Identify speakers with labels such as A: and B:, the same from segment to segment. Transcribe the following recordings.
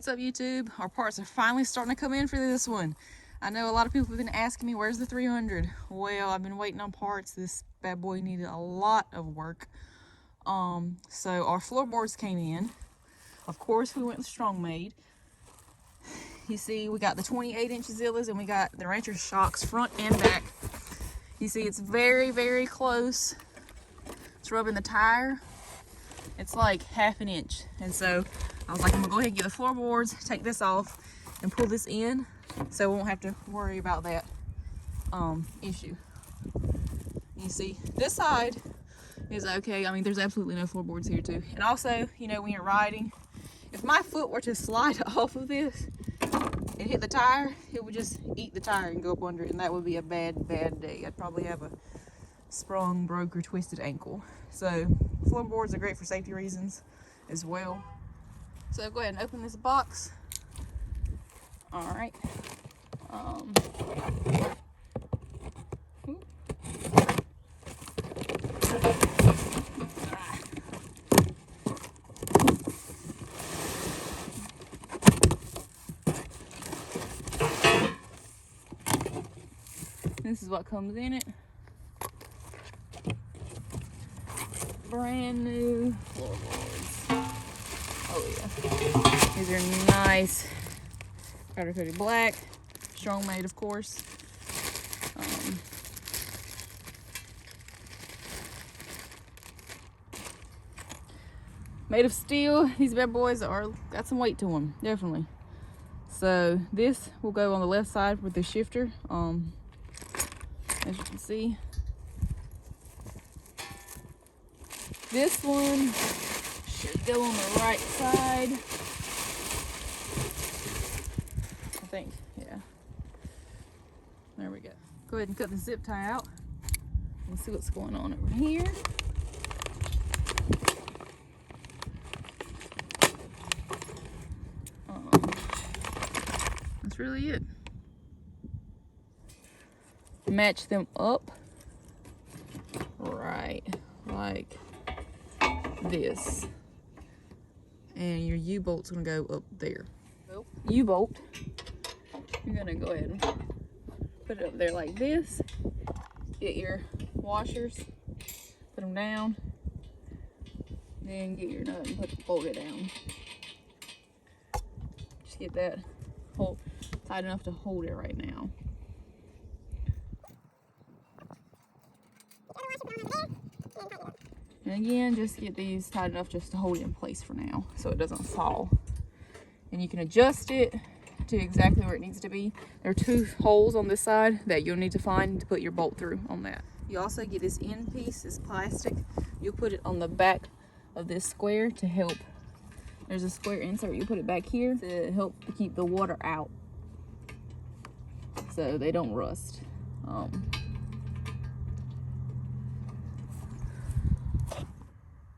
A: What's up, YouTube? Our parts are finally starting to come in for this one. I know a lot of people have been asking me, where's the 300? Well, I've been waiting on parts. This bad boy needed a lot of work. So our floorboards came in. Of course, we went with Strongmade. You see, we got the 28-inch Zillas and we got the Rancher shocks front and back. You see, it's very, very close. It's rubbing the tire. It's like half an inch. And so I was like, I'm gonna go ahead and get the floorboards, take this off, and pull this in so we won't have to worry about that issue. You see, this side is okay. I mean, there's absolutely no floorboards here too. And also, you know, when you're riding, if my foot were to slide off of this and hit the tire, it would just eat the tire and go up under it, and that would be a bad, bad day. I'd probably have a sprung, broke, or twisted ankle. So floorboards are great for safety reasons as well. So go ahead and open this box. All right. This is what comes in it. Brand new floorboards. Oh yeah. These are nice powder coated black. Strongmade, of course. Made of steel. These bad boys got some weight to them, definitely. So this will go on the left side with the shifter. As you can see, this one should go on the right side. I think, yeah. There we go. Go ahead and cut the zip tie out and see what's going on over here. That's really it. Match them up right like this, and your U-bolt's gonna go up there. U-bolt, you're gonna go ahead and put it up there like this. Get your washers, put them down, then get your nut and bolt it down. Just get that tight enough to hold it right now. And again, just get these tight enough just to hold it in place for now so it doesn't fall. And you can adjust it to exactly where it needs to be. There are 2 holes on this side that you'll need to find to put your bolt through on that. You also get this end piece, this plastic. You'll put it on the back of this square to help. There's a square insert. You put it back here to help to keep the water out so they don't rust.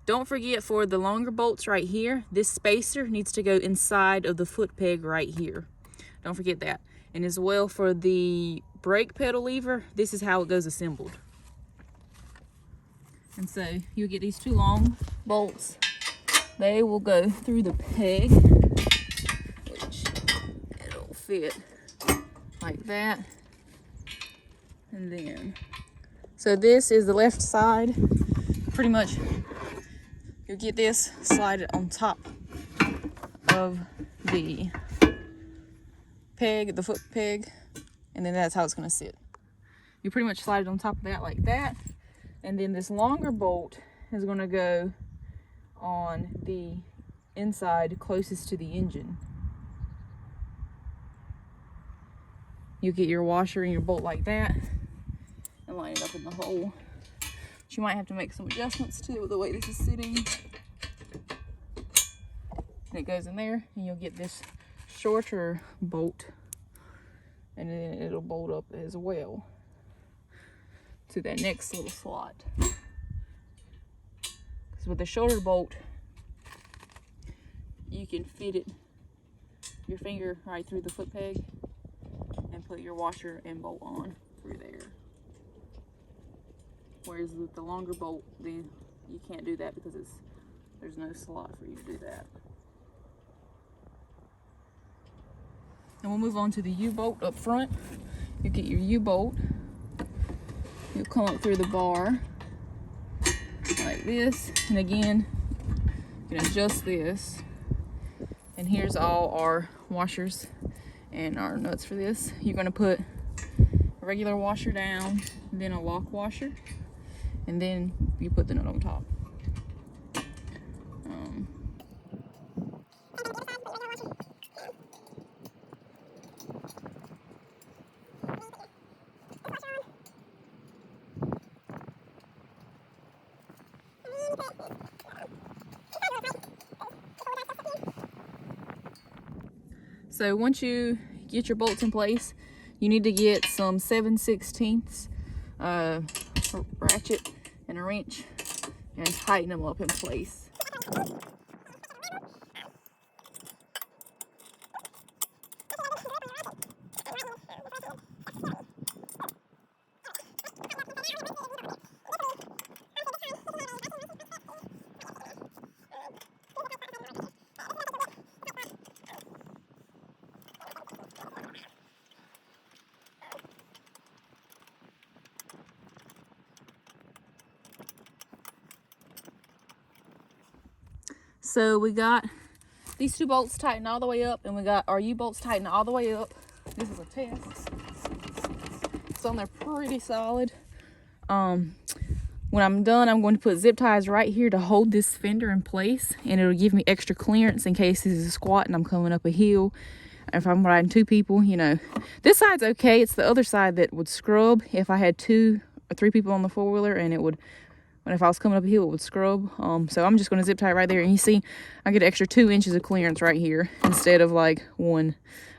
A: Don't forget, for the longer bolts right here, this spacer needs to go inside of the foot peg right here. Don't forget that. And as well, for the brake pedal lever, this is how it goes assembled. And so you'll get these 2 long bolts. They will go through the peg, which it'll fit like that. And then, so this is the left side. Pretty much, you'll get this, slide it on top of the peg, the foot peg, and then that's how it's gonna sit. You pretty much slide it on top of that like that, and then this longer bolt is gonna go on the inside closest to the engine. You get your washer and your bolt like that and line it up in the hole. You might have to make some adjustments too with the way this is sitting. And it goes in there, and you'll get this shorter bolt, and then it'll bolt up as well to that next little slot. Because with the shorter bolt, you can fit it, your finger right through the foot peg, and put your washer and bolt on through there. Whereas with the longer bolt, then you can't do that because there's no slot for you to do that. And we'll move on to the U-bolt up front. You get your U-bolt. You'll come up through the bar like this. And again, you can adjust this. And here's all our washers and our nuts for this. You're gonna put a regular washer down, then a lock washer, and then you put the nut on top. So once you get your bolts in place, you need to get some 7/16 ratchet and a wrench and tighten them up in place. So we got these two bolts tightened all the way up, and we got our U-bolts tightened all the way up. This is a test. It's on there pretty solid. When I'm done, I'm going to put zip ties right here to hold this fender in place, and it'll give me extra clearance in case this is a squat and I'm coming up a hill. If I'm riding two people, you know. This side's okay. It's the other side that would scrub if I had 2 or 3 people on the four-wheeler, and it would, if I was coming up a hill, it would scrub. So I'm just going to zip tie right there, and you see I get an extra 2 inches of clearance right here instead of like 1.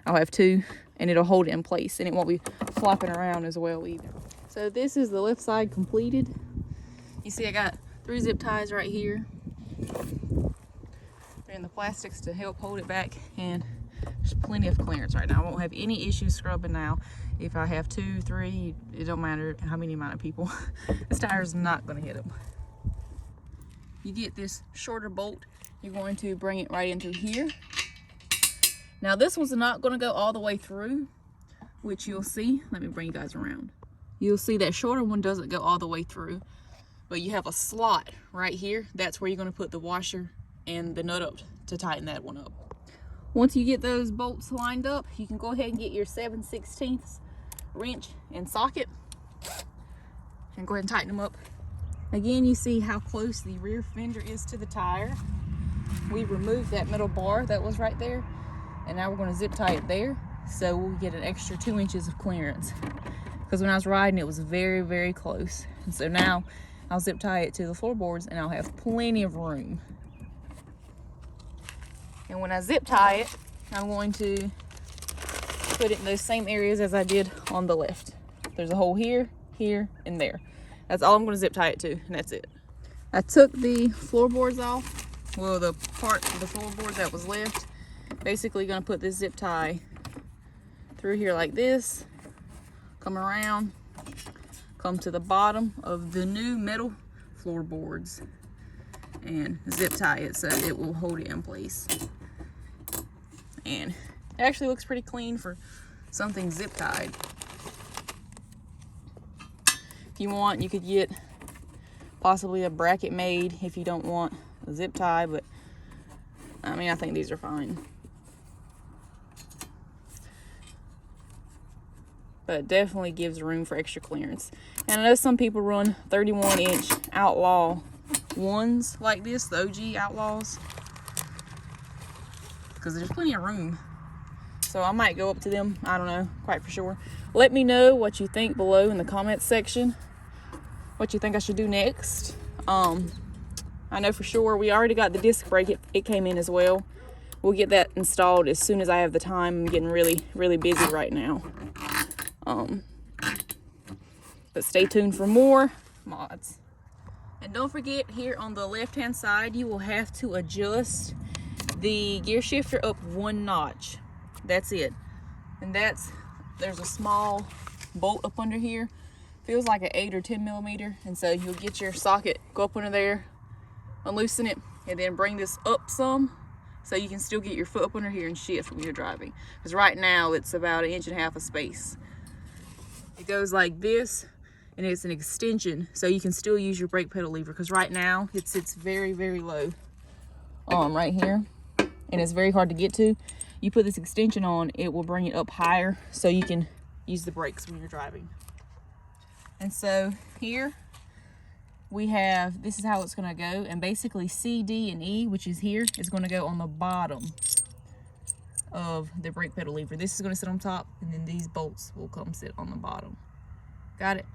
A: I'll have 2, and it'll hold it in place, and it won't be flopping around as well either. So this is the left side completed. You see I got 3 zip ties right here, and the plastics to help hold it back, and there's plenty of clearance right now. I won't have any issues scrubbing now. If I have 2, 3, it don't matter how many amount of people. This tire is not going to hit them. You get this shorter bolt, you're going to bring it right into here. Now this one's not going to go all the way through, which you'll see. Let me bring you guys around. You'll see that shorter one doesn't go all the way through, but you have a slot right here. That's where you're going to put the washer and the nut up to tighten that one up. Once you get those bolts lined up, you can go ahead and get your 7/16 wrench and socket and go ahead and tighten them up. Again, you see how close the rear fender is to the tire. We removed that middle bar that was right there, and now we're going to zip tie it there, so we'll get an extra 2 inches of clearance, because when I was riding it was very, very close. And so now I'll zip tie it to the floorboards, and I'll have plenty of room. And when I zip tie it, I'm going to put it in those same areas as I did on the left. There's a hole here, here, and there. That's all I'm going to zip tie it to, and that's it. I took the floorboards off. Well, the part of the floorboard that was left. Basically going to put this zip tie through here like this. Come around. Come to the bottom of the new metal floorboards. And zip tie it so it will hold it in place. And it actually looks pretty clean for something zip tied. If you want, you could get possibly a bracket made if you don't want a zip tie, but I mean, I think these are fine. But it definitely gives room for extra clearance. And I know some people run 31-inch Outlaw ones like this, the OG Outlaws, because there's plenty of room. So I might go up to them. I don't know quite for sure. Let me know what you think below in the comments section, what you think I should do next. I know for sure we already got the disc brake. It came in as well. We'll get that installed as soon as I have the time. I'm getting really, really busy right now. But stay tuned for more mods. And don't forget, here on the left hand side, you will have to adjust the gear shifter up 1 notch. That's it. And there's a small bolt up under here. Feels like an 8 or 10 millimeter. And so you'll get your socket, go up under there, unloosen it, and then bring this up some so you can still get your foot up under here and shift when you're driving. Because right now it's about 1.5 inches of space. It goes like this, and it's an extension, so you can still use your brake pedal lever. Because right now it sits very, very low, right here, and it's very hard to get to. You put this extension on, it will bring it up higher, so you can use the brakes when you're driving. And so here we have, this is how it's going to go, and basically C, D, and E, which is here, is going to go on the bottom of the brake pedal lever. This is going to sit on top, and then these bolts will come sit on the bottom. Got it?